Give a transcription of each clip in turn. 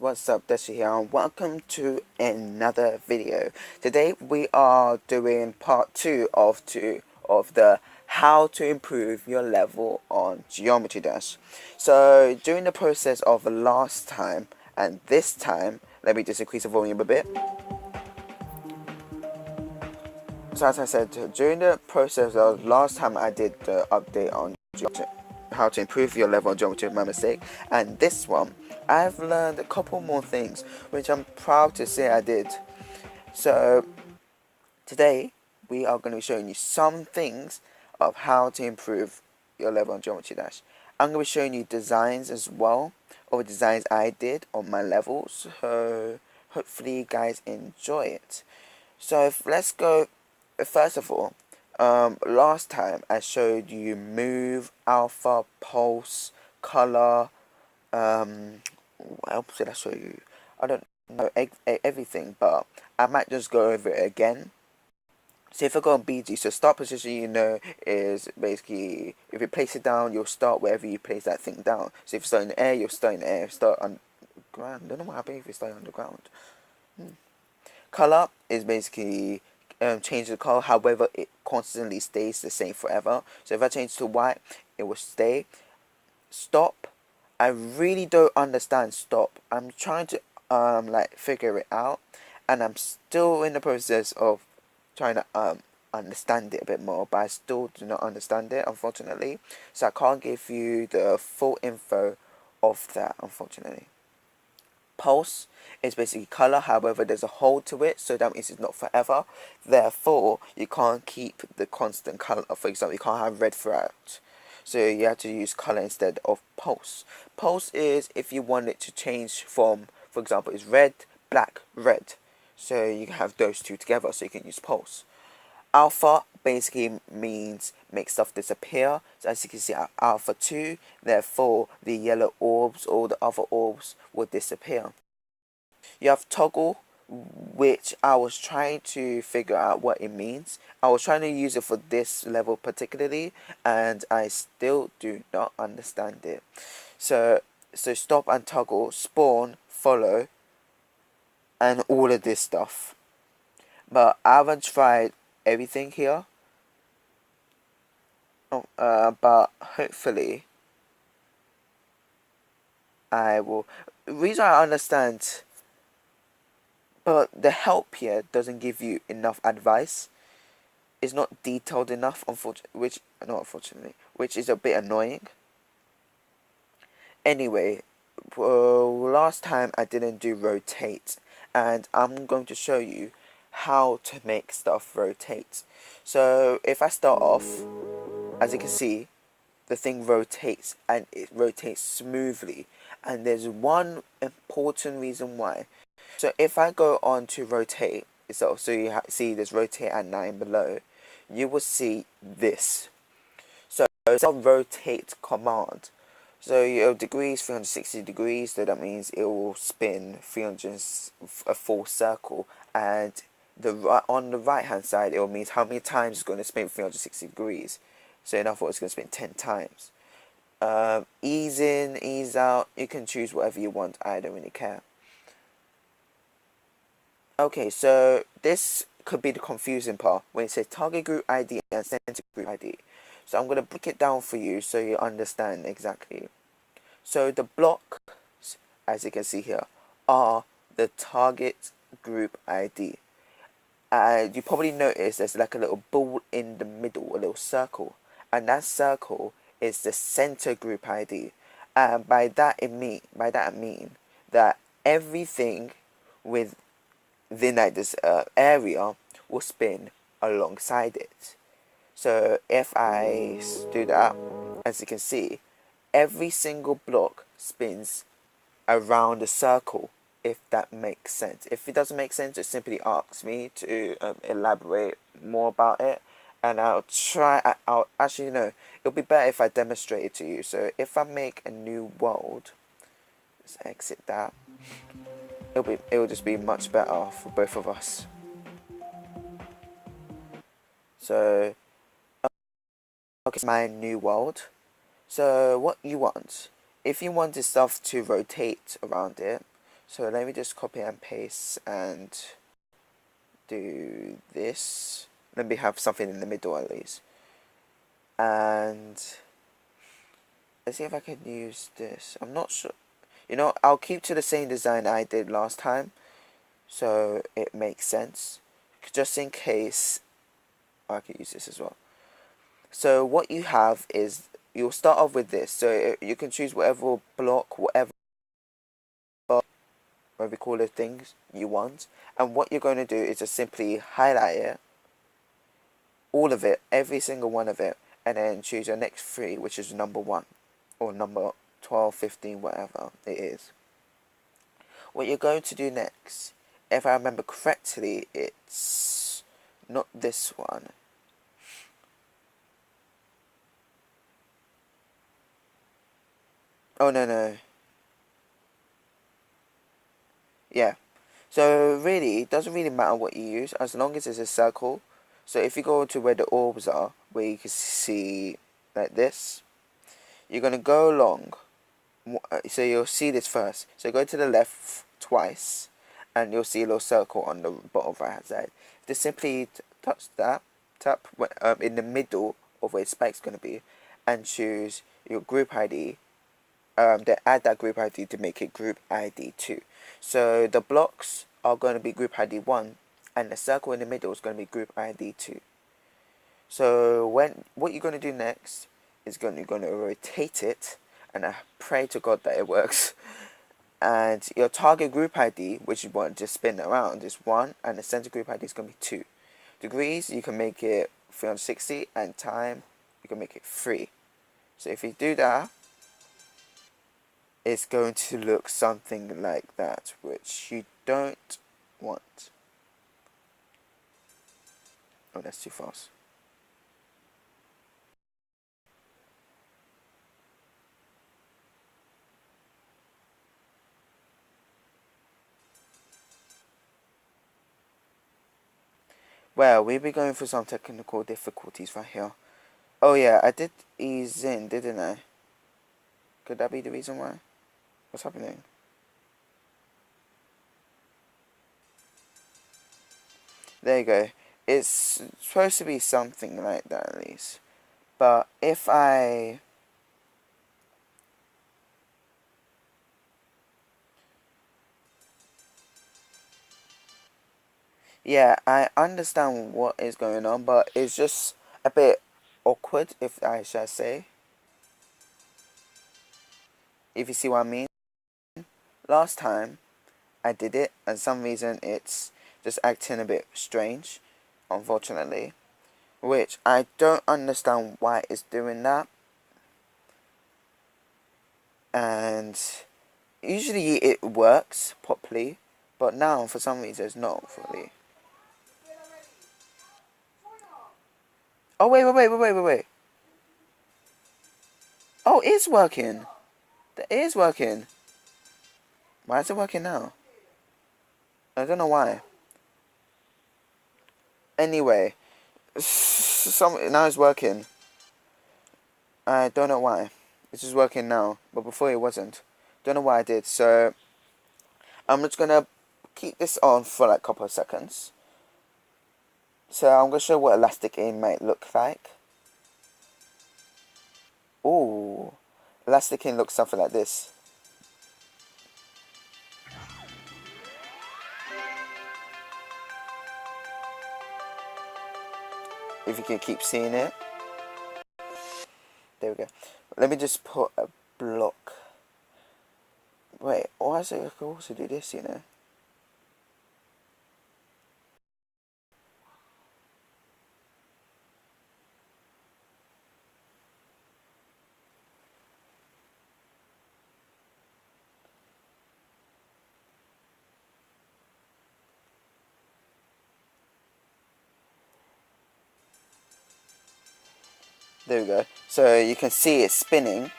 What's up, Dashi here, and welcome to another video. Today we are doing part 2 of the how to improve your level on Geometry Dash. So during the process of the last time and this time, let me just increase the volume a bit. So as I said, during the process of last time I did the update on geometry, how to improve your level on geometry, my mistake, and this one I've learned a couple more things which I'm proud to say I did. So today we are going to be showing you some things of how to improve your level on Geometry Dash. I'm going to be showing you designs as well, or designs I did on my levels, so hopefully you guys enjoy it. So let's go. First of all, last time I showed you move, alpha, pulse, color. What else did I show you? I don't know everything, but I might just go over it again. So if I go on BG, so start position, is basically if you place it down, you'll start wherever you place that thing down. So if you start in the air, you'll start in the air. Start on ground. I don't know what happens if you start on the ground. Color is basically change the color, however it constantly stays the same forever. So if I change to white, it will stay. Stop, I really don't understand stop. I'm trying to figure it out, and I'm still in the process of trying to understand it a bit more, but I still do not understand it, unfortunately. So I can't give you the full info of that, unfortunately. Pulse is basically color, however there's a hole to it, so that means it's not forever. Therefore you can't keep the constant color. For example, you can't have red throughout, so you have to use color instead of pulse. Pulse is if you want it to change from, for example, it's red, black, red, so you can have those two together, so you can use pulse. Alpha basically means make stuff disappear. So as you can see, alpha 2, therefore the yellow orbs or the other orbs will disappear. You have toggle, which I was trying to figure out what it means. I was trying to use it for this level particularly, and I still do not understand it. So stop and toggle, spawn, follow, and all of this stuff. But I haven't tried everything here. But hopefully I will. The reason I understand, but the help here doesn't give you enough advice. It's not detailed enough, which is a bit annoying. Anyway, last time I didn't do rotate, and I'm going to show you how to make stuff rotate. So if I start off, as you can see, the thing rotates, and it rotates smoothly, and there's one important reason why. So if I go on to rotate, so you see this rotate at 9 below, you will see this. So it's a rotate command. So your degrees 360 degrees, so that means it will spin 300, a full circle, and on the right hand side it will mean how many times it's going to spin 360 degrees. So in other words, it's going to spin 10 times. Ease in, ease out, you can choose whatever you want, I don't really care. Okay, so this could be the confusing part when it says target group ID and center group ID. So I'm going to break it down for you so you understand exactly. So the blocks, as you can see here, are the target group ID. You probably noticed there's like a little ball in the middle, a little circle, and that circle is the center group ID. And by that I mean that everything within this area will spin alongside it. So if I do that, as you can see, every single block spins around a circle, if that makes sense. If it doesn't make sense, just simply ask me to elaborate more about it, and I'll try. I'll actually, no, it'll be better if I demonstrate it to you. So if I make a new world, let's exit that. It'll just be much better for both of us. So okay, my new world. So what you want, if you want the stuff to rotate around it, So let me just copy and paste and do this. Let me have something in the middle at least. And let's see if I can use this. I'm not sure. You know, I'll keep to the same design I did last time, so it makes sense. Just in case, I could use this as well. So what you have is, you'll start off with this. So you can choose whatever block, whatever we call it, things you want. And what you're going to do is just simply highlight it, all of it, every single one of it, and then choose your next three, which is number 1 or number 12, 15, whatever it is. What you're going to do next, if I remember correctly, it's not this one. Oh, no. Yeah. So really, it doesn't really matter what you use, as long as it's a circle. So if you go to where the orbs are, where you can see like this, you're going to go along. So you'll see this first. So go to the left twice, and you'll see a little circle on the bottom right hand side. Just simply touch that, tap in the middle of where the spike's going to be, and choose your group ID. Then add that group ID to make it group ID 2. So the blocks are going to be group ID 1, and the circle in the middle is going to be group ID 2. So what you're going to do next is you're going to rotate it, and I pray to God that it works. And your target group ID, which you want to spin around, is 1, and the center group ID is going to be 2. Degrees, you can make it 360, and time, you can make it 3. So if you do that, it's going to look something like that, which you don't want. Oh, that's too fast. Well, we'll be going through some technical difficulties right here. Oh yeah, I did ease in, didn't I? Could that be the reason why? What's happening? There you go. It's supposed to be something like that at least. But if I... Yeah, I understand what is going on, but it's just a bit awkward, if I shall say. If you see what I mean. Last time I did it, and some reason it's just acting a bit strange, unfortunately. Which I don't understand why it's doing that. And usually it works properly, but now for some reason it's not fully. Oh wait. Oh, it's working. It is working. Why is it working now? I don't know why. Anyway, now it's working. I don't know why. It's just working now, but before it wasn't. Don't know why I did. So I'm just gonna keep this on for like a couple of seconds. So I'm gonna show what elastic in might look like. Ooh, elastic in looks something like this. If you can keep seeing it. There we go. Let me just put a block. Wait, why is it I can also do this, you know? There we go. So you can see it spinning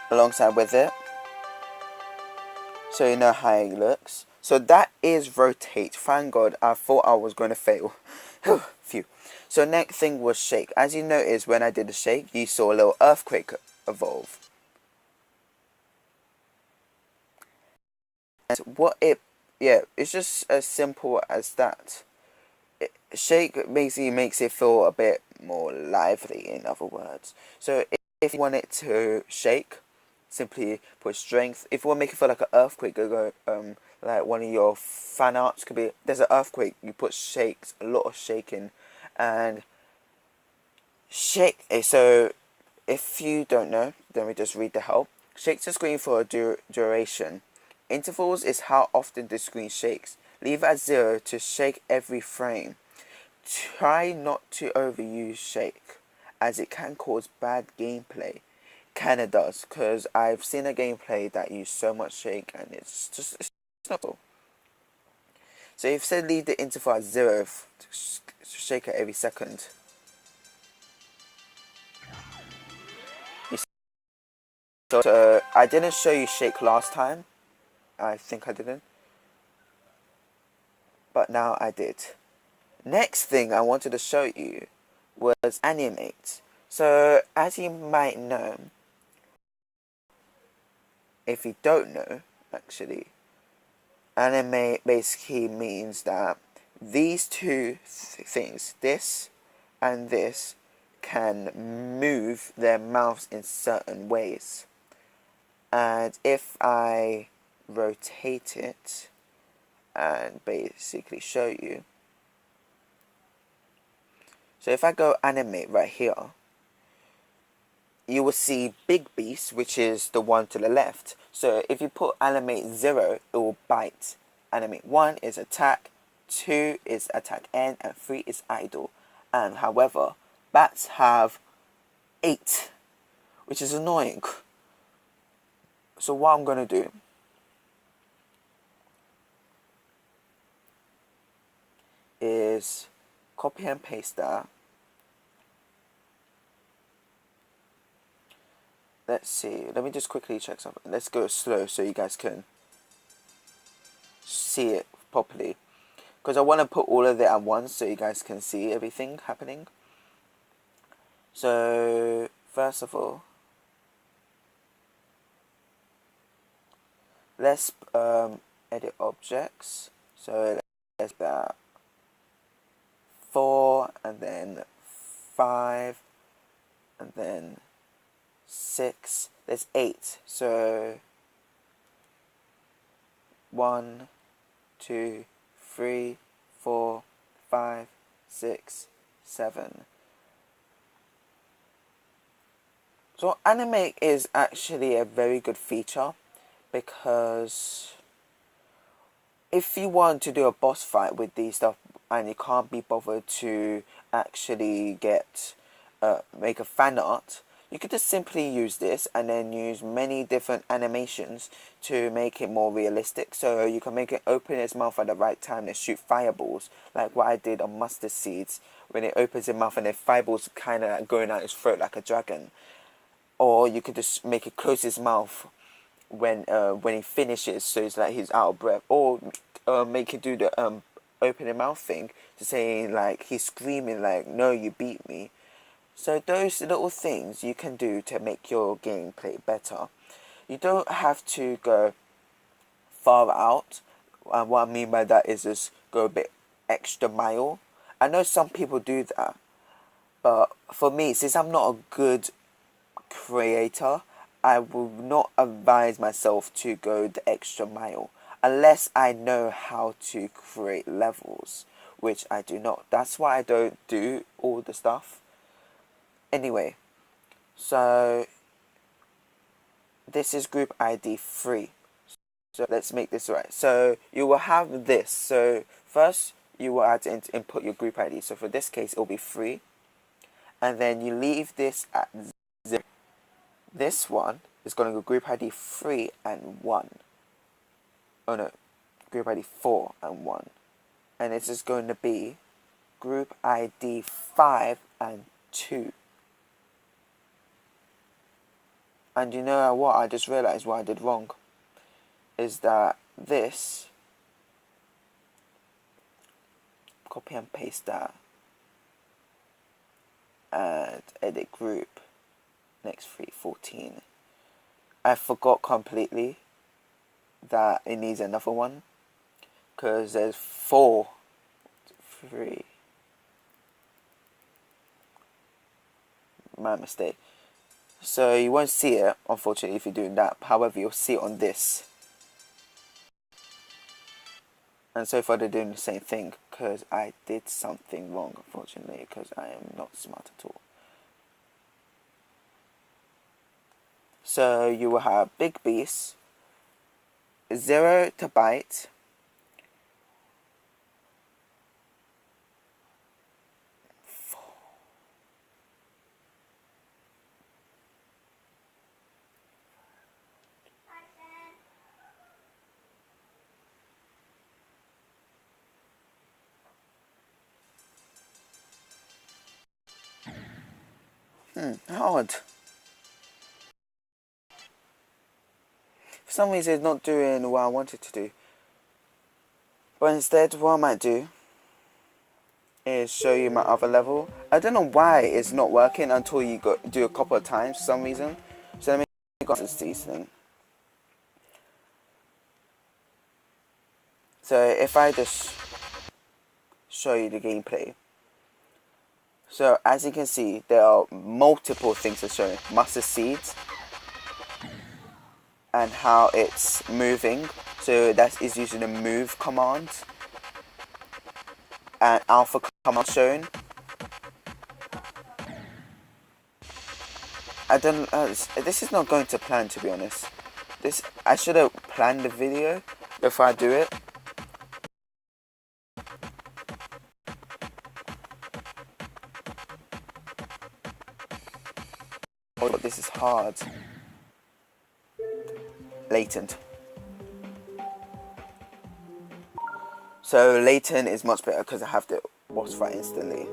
alongside with it. So you know how it looks. So that is rotate. Thank God, I thought I was going to fail. Phew. So next thing was shake. As you noticed when I did the shake, you saw a little earthquake evolve. what it, yeah, it's just as simple as that. Shake basically makes it feel a bit more lively, in other words. So if you want it to shake, simply put strength. If you want to make it feel like an earthquake, go like one of your fan arts could be, there's an earthquake, you put shakes, a lot of shaking, and shake. So if you don't know, then we just read the help. Shake the screen for a duration. Intervals is how often the screen shakes. Leave at 0 to shake every frame. Try not to overuse shake, as it can cause bad gameplay. Kinda does, because I've seen a gameplay that used so much shake, and it's not cool. So if said leave the interval at 0 to shake it every second. So I didn't show you shake last time. I think I didn't, but now I did. Next thing I wanted to show you was animate. So as you might know, if you don't know, actually, animate basically means that these two things, this and this, can move their mouths in certain ways. And if I rotate it and basically show you, so if I go animate right here, you will see Big Beast, which is the one to the left. So if you put animate 0, it will bite. Animate 1 is attack, 2 is attack end, and 3 is idle. And however, bats have 8, which is annoying. So what I'm going to do is copy and paste that. Let's see, let me just quickly check something. Let's go slow so you guys can see it properly, because I want to put all of it at once so you guys can see everything happening. So first of all, let's edit objects. So let's that 4, and then 5, and then 6. There's 8. So 1, 2, 3, 4, 5, 6, 7. So animate is actually a very good feature, because if you want to do a boss fight with these stuff and you can't be bothered to actually get make a fan art, you could just simply use this and then use many different animations to make it more realistic. So you can make it open its mouth at the right time and shoot fireballs, like what I did on Mustard Seeds, when it opens its mouth and then fireballs kind of like going out its throat like a dragon. Or you could just make it close his mouth when he finishes, so it's like he's out of breath. Or make it do the open your mouth thing to say like he's screaming like, no, you beat me. So those little things you can do to make your gameplay better. You don't have to go far out. And what I mean by that is just go a bit extra mile. I know some people do that, but for me, since I'm not a good creator, I will not advise myself to go the extra mile unless I know how to create levels, which I do not. That's why I don't do all the stuff. Anyway, so this is group ID 3. So let's make this right. So you will have this. So first you will add to input your group ID. So for this case, it will be 3. And then you leave this at 0. This one is going to go group ID 3 and 1. Oh no, group ID 4 and 1. And this is going to be group ID 5 and 2. And you know what? I just realized what I did wrong. Is that this, copy and paste that, and edit group, next 3, 14. I forgot completely that it needs another one, because there's 4, 3. My mistake. So you won't see it, unfortunately, if you're doing that. However, you'll see it on this. And so far they're doing the same thing, because I did something wrong, unfortunately, because I am not smart at all. So you will have Big Beast, 0 to bite, hard. For some reason it's not doing what I wanted to do. But instead, what I might do is show you my other level. I don't know why it's not working until you do a couple of times for some reason. So let me go to this thing. So if I just show you the gameplay. So as you can see, there are multiple things to show. Mustard seeds and how it's moving. So that is using the move command and alpha command shown. I don't. This is not going to plan, to be honest. I should have planned the video before I do it. Oh, this is hard. Latent. So latent is much better because I have the boss fight instantly.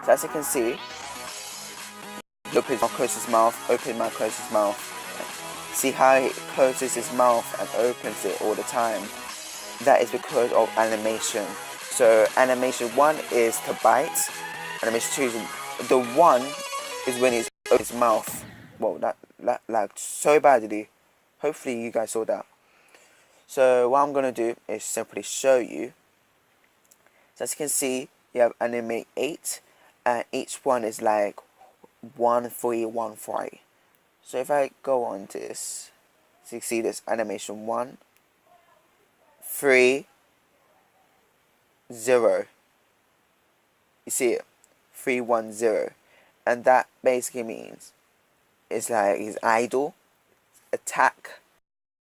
So as you can see, open Marcos's mouth. See how he closes his mouth and opens it all the time? That is because of animation. So animation 1 is to bite. Animation 2 is the 1 is when he's open his mouth. Whoa, that lagged so badly. Hopefully you guys saw that. So what I'm gonna do is simply show you. So as you can see, you have animate 8, and each one is like 1 3 1 3. So if I go on this, so you see this animation 1 3 0. You see it, 3 1 0, and that basically means it's like he's idle, attack,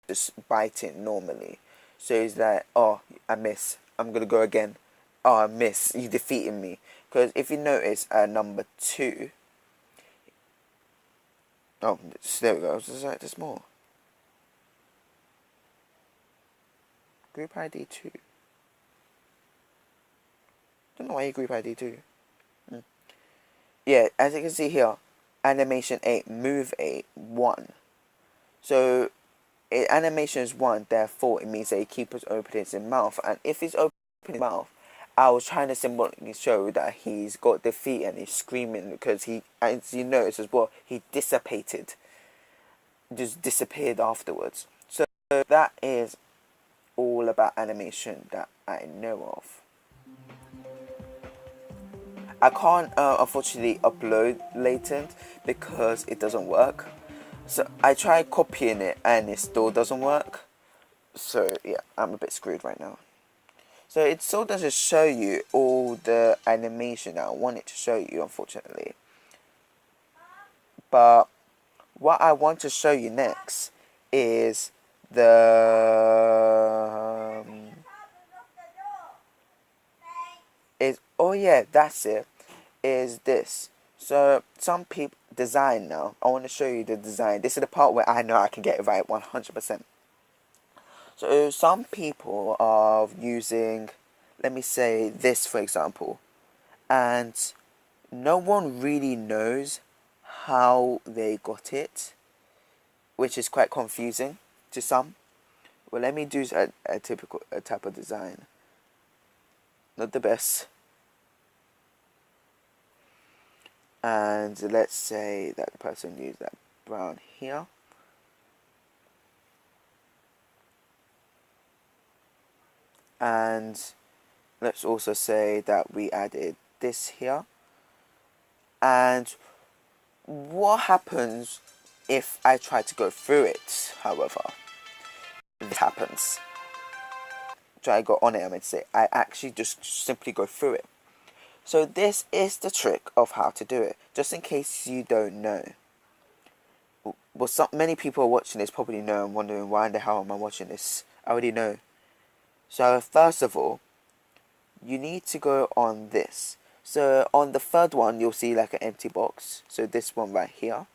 just biting normally. So he's like, oh, I miss, I'm gonna go again. Oh, I miss, you defeated me. Because if you notice number 2, oh, there we go. There's more. Group ID 2. Don't know why you group ID 2. Yeah, as you can see here, animation 8, move 8, 1. So animation is 1, therefore it means that he keeps opening his mouth. And if he's opening his mouth, I was trying to symbolically show that he's got defeat and he's screaming because he, as you notice as well, he dissipated. Just disappeared afterwards. So that is all about animation that I know of. I can't unfortunately upload latent because it doesn't work. So I tried copying it and it still doesn't work. So yeah, I'm a bit screwed right now. So it still doesn't show you all the animation that I want it to show you, unfortunately. But what I want to show you next is the oh yeah, that's it. Is this. So some people design now. I want to show you the design. This is the part where I know I can get it right 100%. So some people are using, let me say this for example, and no one really knows how they got it, which is quite confusing to some. Well, let me do a typical type of design. Not the best. And let's say that the person used that brown here. And let's also say that we added this here. And what happens if I try to go through it, however? This happens. Try to go on it, I meant to say. I actually just simply go through it. So this is the trick of how to do it, just in case you don't know. Well, many people watching this probably know and wondering why the hell am I watching this. I already know. So first of all, you need to go on this. So on the third one, you'll see like an empty box. So this one right here.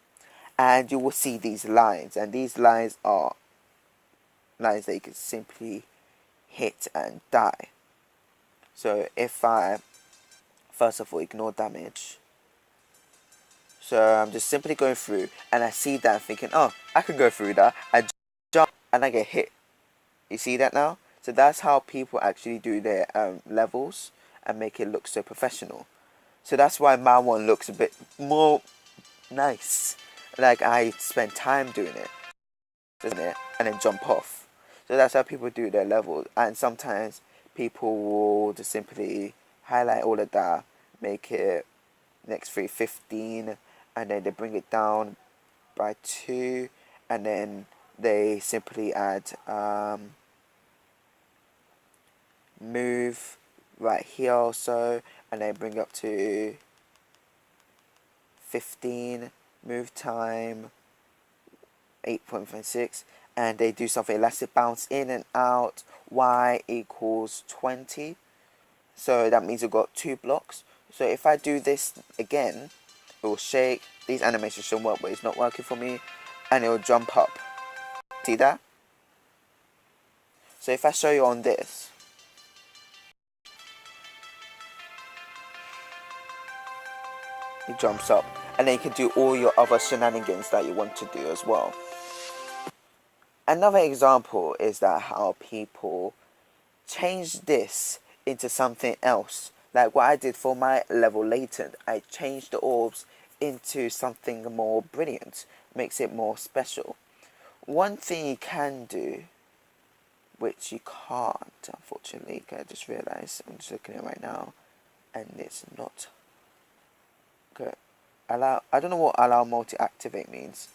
And you will see these lines. And these lines are lines that you can simply hit and die. So if I, first of all, ignore damage. So I'm just simply going through and I see that thinking, oh, I can go through that. I jump and I get hit. You see that now? So that's how people actually do their levels and make it look so professional. So that's why my one looks a bit more nice. Like I spend time doing it, isn't it? And then jump off. So that's how people do their levels. And sometimes people will just simply highlight all of that, make it next 315, and then they bring it down by 2, and then they simply add move right here also, and then bring up to 15, move time 8.56, and they do something elastic bounce in and out, y equals 20. So that means we've got 2 blocks. So if I do this again, it will shake. These animations should work, but it's not working for me. And it will jump up. See that? So if I show you on this, it jumps up. And then you can do all your other shenanigans that you want to do as well. Another example is that how people change this into something else. Like what I did for my level latent, I changed the orbs into something more brilliant, makes it more special. One thing you can do, which you can't, unfortunately, I just realised, I'm just looking at it right now, and it's not good. I don't know what allow multi-activate means.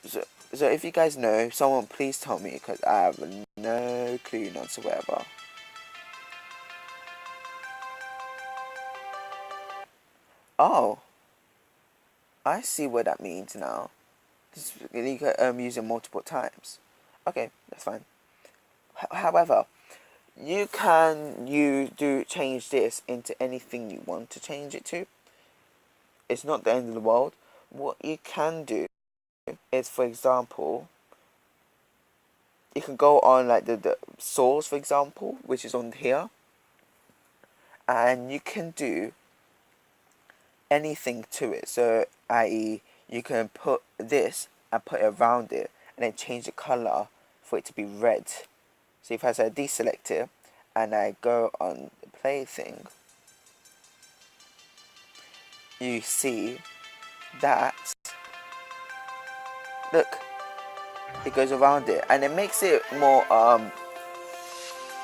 So if you guys know, someone please tell me, because I have no clue whatsoever. Oh, I see what that means now. You can use it multiple times. Okay, that's fine. However, you can change this into anything you want to change it to. It's not the end of the world. What you can do is, for example, you can go on like the source, for example, which is on here, and you can do anything to it. So, i.e., you can put this and put it around it, and then change the color for it to be red. So if I say deselect it and I go on the play thing, you see that, look, it goes around it, and it makes it more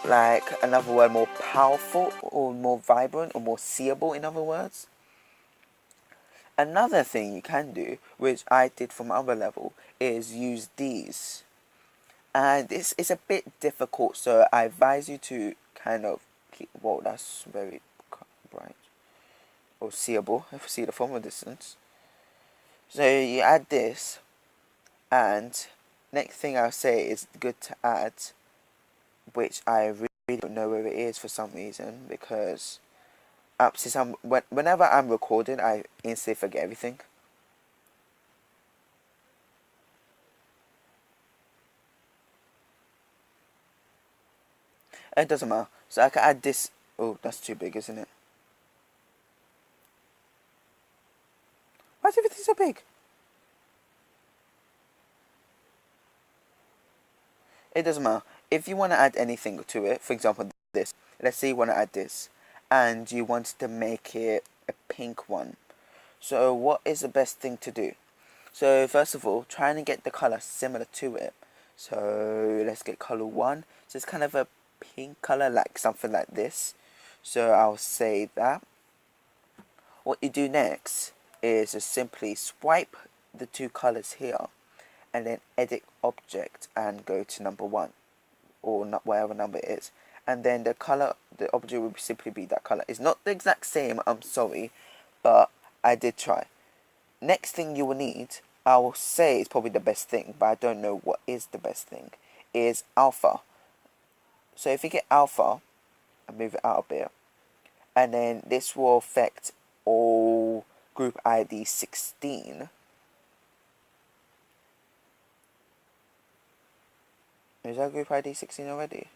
like, another word, more powerful or more vibrant or more seeable, in other words. Another thing you can do, which I did from other level, is use these. And this is a bit difficult, so I advise you to kind of keep, whoa, that's very bright. Or seeable, if you see the from a distance. So you add this, and next thing I'll say is good to add, which I really don't know where it is for some reason, because since whenever I'm recording, I instantly forget everything. It doesn't matter. So I can add this. Oh, that's too big, isn't it? Why is everything so big? It doesn't matter. If you want to add anything to it, for example, this. Let's say you want to add this, and you want to make it a pink one. So what is the best thing to do? So first of all, trying to get the color similar to it. So let's get color 1. So it's kind of a pink color, like something like this. So I'll say that. What you do next is just simply swipe the two colors here and then edit object and go to number 1 or not whatever number it is, and then the color, the object will simply be that color. It's not the exact same, I'm sorry, but I did try. Next thing you will need, I will say it's probably the best thing, but I don't know what is the best thing, is alpha. So if you get alpha, I'll move it out a bit, and then this will affect all group ID 16. Is that group ID 16 already?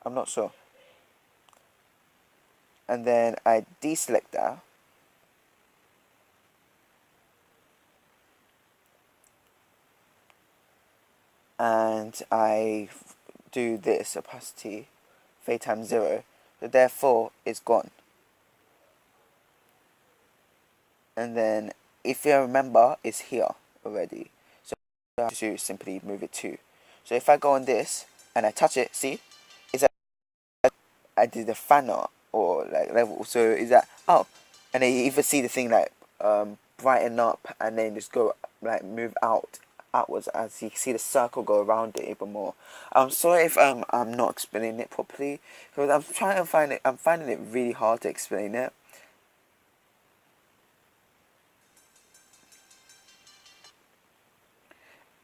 I'm not sure. And then I deselect that. And I do this opacity fade times 0. So therefore it's gone. And then if you remember, it's here already. So I have to simply move it to. So if I go on this and I touch it, see, it's like I did the fan art or like level. So is that, oh, and then you even see the thing like brighten up and then just go like move outwards as you see the circle go around it even more. I'm sorry if I'm not explaining it properly because I'm trying to find it. I'm finding it really hard to explain it.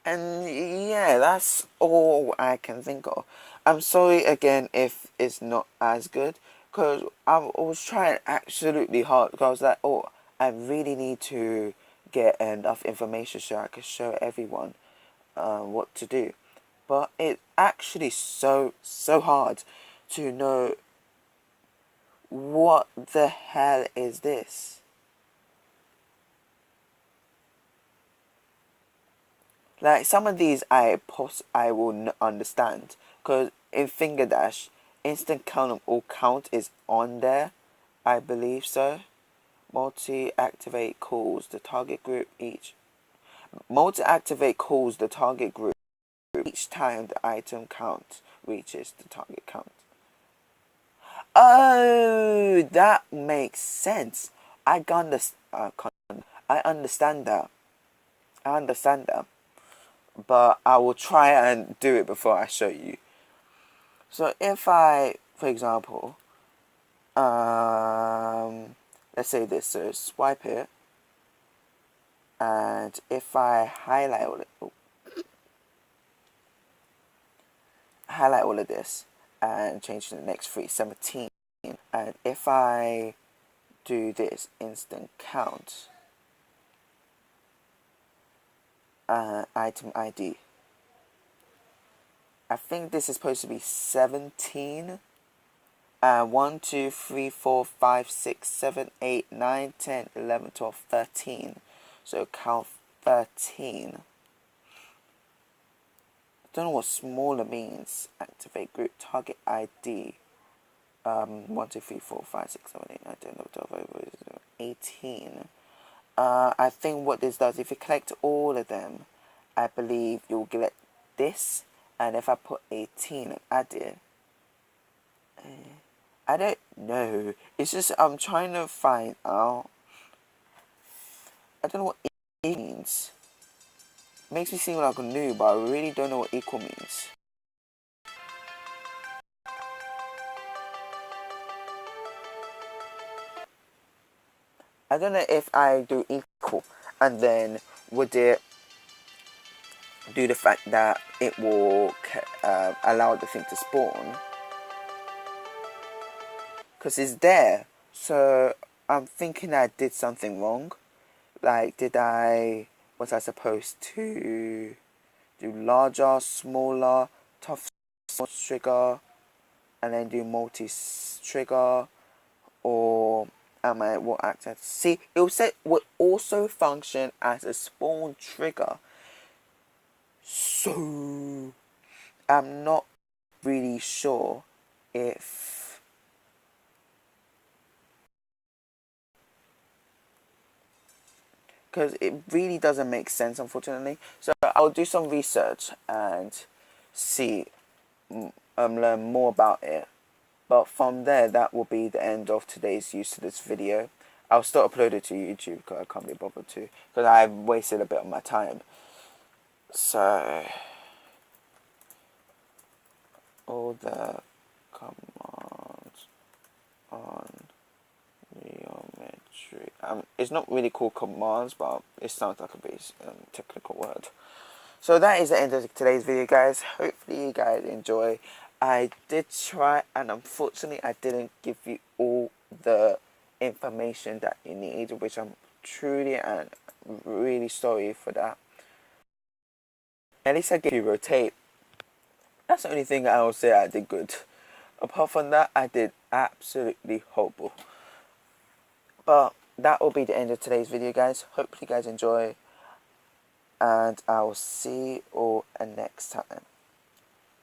And yeah, that's all I can think of. I'm sorry again if it's not as good because I was trying absolutely hard because I was like, oh, I really need to get enough information so I can show everyone what to do. But it's actually so hard to know what the hell is this. Like some of these I will understand because in Fingerdash, instant count or count is on there, I believe so. Multi-activate calls the target group each. Multi-activate calls the target group each time the item count reaches the target count. Oh, that makes sense. I I understand that. I understand that. But I will try and do it before I show you. So if I, for example, let's say this, so swipe it, and if I highlight all of this and change to the next 317, and if I do this instant count, item ID, I think this is supposed to be 17. 1, 2, 3, 4, 5, 6, 7, 8, 9, 10, 11, 12, 13. So count 13. I don't know what smaller means. Activate group target ID. 1, 2, 3, 4, 5, 6, 7, 8, 9, 10, 11, 12, 18. I think what this does, if you collect all of them, I believe you'll get this. And if I put 18 and add it, I don't know. It's just I'm trying to find out. I don't know what it means. It makes me seem like a noob, but I really don't know what equal means. I don't know if I do equal and then would it do the fact that it will allow the thing to spawn because it's there. So I'm thinking I did something wrong. Like, was I supposed to do larger, smaller, tough trigger, and then do multi-trigger, or am I what act as? See, it would also function as a spawn trigger. So I'm not really sure if because it really doesn't make sense, unfortunately. So I'll do some research and see, learn more about it. But from there, that will be the end of today's use of this video. I'll still upload it to YouTube because I can't be bothered to, because I've wasted a bit of my time. So all the commands on geometry. It's not really called commands, but it sounds like a very technical word. So that is the end of today's video, guys. Hopefully you guys enjoy. I did try, and unfortunately I didn't give you all the information that you need, which I'm truly and really sorry for that. At least I gave you rotate. That's the only thing I will say I did good. Apart from that, I did absolutely horrible. But that will be the end of today's video, guys. Hopefully you guys enjoy, and I will see you all next time.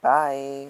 Bye.